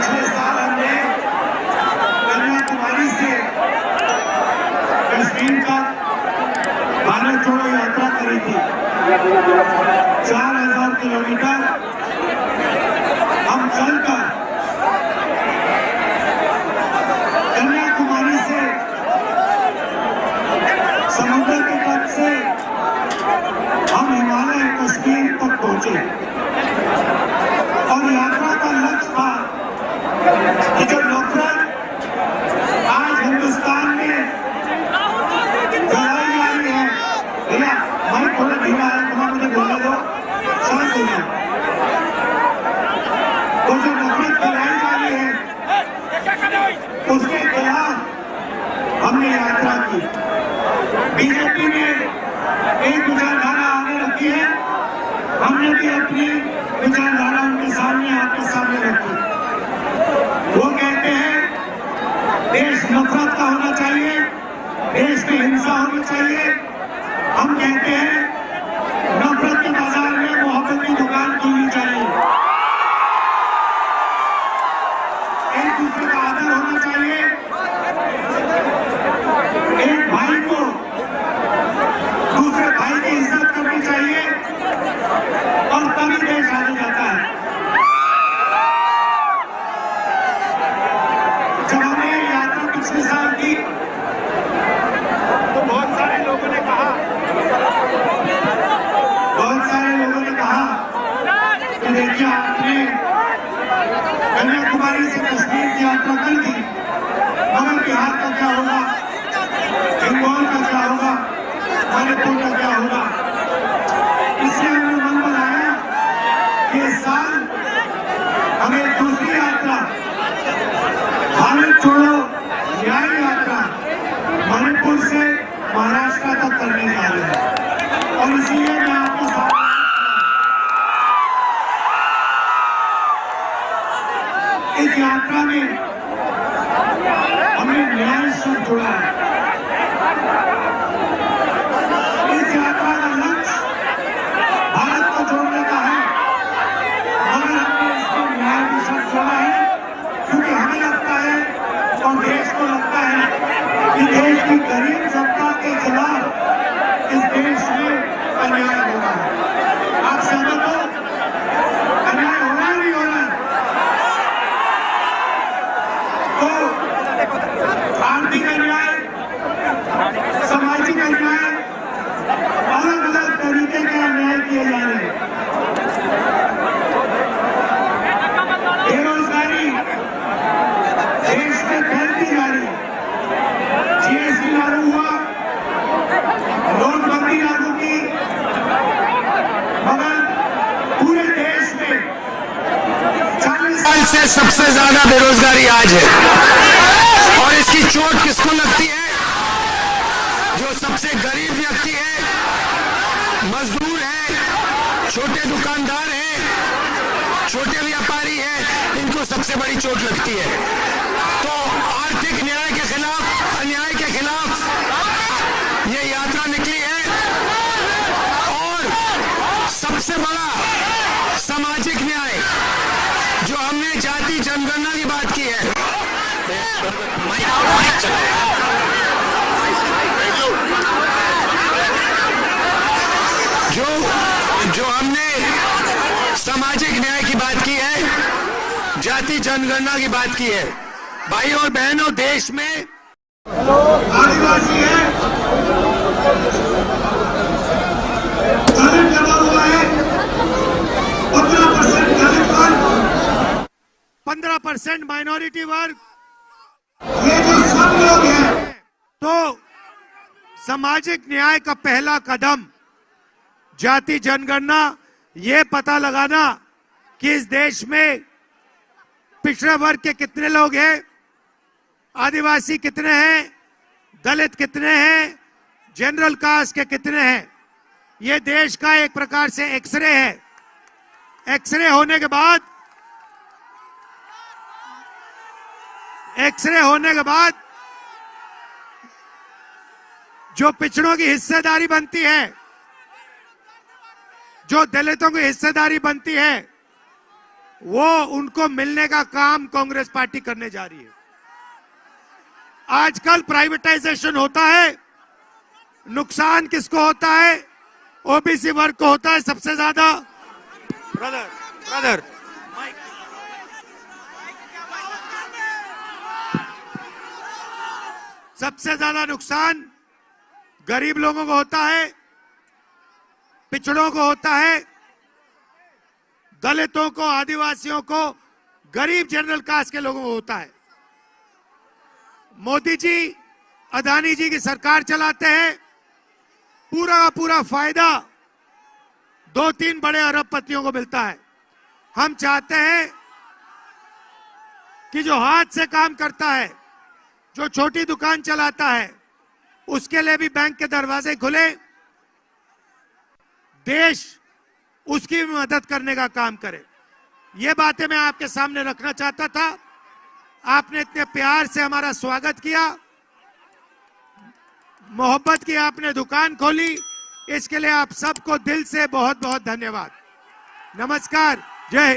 पिछले साल हमने कन्याकुमारी से कश्मीर तक भारत जोड़ो यात्रा करी थी। 4000 किलोमीटर हम चलकर कन्याकुमारी से समुद्र के तट से हम हिमालय कश्मीर तक पहुंचे और यात्रा का लक्ष्य था कि जो नफरत आज हिंदुस्तान में फैलाई जा रही है, भैया मैं थोड़ा धीमा है, थोड़ा मुझे बोलने दो, शांत हो जाओ। तो जो नफरत फैलाई जा रही है उसके खिलाफ हमने यात्रा की। बीजेपी ने एक विचारधारा आगे रखी है, हमने भी अपनी विचारधारा उनके सामने आपके सामने रखी। वो कहते हैं देश नफरत का होना चाहिए, देश में हिंसा होनी चाहिए। हम कहते हैं नफरत के बाजार में मोहब्बत की दुकान खुलनी चाहिए, एक दूसरे का आदर होना चाहिए, एक भाई को दूसरे भाई की इज्जत करनी चाहिए और तभी देश आगे जाता है। जब हमने यात्रा पिछले साल की तो बहुत सारे लोगों ने कहा कि देखिए आपने कन्याकुमारी से कश्मीर की यात्रा कर दी, मगर बिहार का क्या होगा, बंगाल का क्या होगा, मणिपुर का क्या होगा। इसलिए हमने मन बनाया कि इस साल हमें दूसरी यात्रा भारत छोड़ो न्याय यात्रा मणिपुर से महाराष्ट्र तक करने जा रहे हैं। और इसीलिए मैं आपके साथ इस यात्रा में हमने न्याय शब्द जोड़ा है। इस यात्रा का लक्ष्य भारत को जोड़ने का है, मगर हमने इसमें न्याय भी शब्द जोड़ा है, क्योंकि हमें लगता है और देश को लगता है कि देश की गरीब जनता के खिलाफ इस देश में अन्याय हो रहा है। आप सहमत हो? अन्याय हो रहा है, नहीं हो रहा है? तो आर्थिक अन्याय, सामाजिक अन्याय, अलग अलग तरीके के अन्याय किए जा रहे हैं। बेरोजगारी देश में फैलती जा रही है। जीएसटी लागू हुआ, नोटबंदी लागू की, मगर पूरे देश में 40 साल से सबसे ज्यादा बेरोजगारी आज है। और इसकी चोट किसको लगती है? जो सबसे गरीब व्यक्ति है, मजदूर है, छोटे दुकानदार है, छोटे व्यापारी है, इनको सबसे बड़ी चोट लगती है। तो आर्थिक न्याय के खिलाफ, अन्याय के खिलाफ ये यात्रा निकली है। और सबसे बड़ा सामाजिक न्याय जो हमने जाति जनगणना की बात की है, जो हमने सामाजिक न्याय की बात की है, जाति जनगणना की बात की है। भाई और बहनों, देश में आदिवासी है, दलित लगा हुआ है, 15% दलित वर्ग, 15% माइनॉरिटी वर्ग, ये जो सब लोग हैं, तो सामाजिक न्याय का पहला कदम जाति जनगणना, ये पता लगाना कि इस देश में पिछड़े वर्ग के कितने लोग हैं, आदिवासी कितने हैं, दलित कितने हैं, जनरल कास्ट के कितने हैं। ये देश का एक प्रकार से एक्सरे है। एक्सरे होने के बाद जो पिछड़ों की हिस्सेदारी बनती है, जो दलितों की हिस्सेदारी बनती है, वो उनको मिलने का काम कांग्रेस पार्टी करने जा रही है। आजकल प्राइवेटाइजेशन होता है, नुकसान किसको होता है? ओबीसी वर्ग को होता है सबसे ज्यादा। ब्रदर सबसे ज्यादा नुकसान गरीब लोगों को होता है, पिछड़ों को होता है, दलितों को, आदिवासियों को, गरीब जनरल कास्ट के लोगों को होता है। मोदी जी अदानी जी की सरकार चलाते हैं, पूरा का पूरा फायदा 2-3 बड़े अरबपतियों को मिलता है। हम चाहते हैं कि जो हाथ से काम करता है, जो छोटी दुकान चलाता है, उसके लिए भी बैंक के दरवाजे खुले, देश उसकी भी मदद करने का काम करे। ये बातें मैं आपके सामने रखना चाहता था। आपने इतने प्यार से हमारा स्वागत किया, मोहब्बत की आपने दुकान खोली, इसके लिए आप सबको दिल से बहुत बहुत धन्यवाद। नमस्कार, जय हिंद।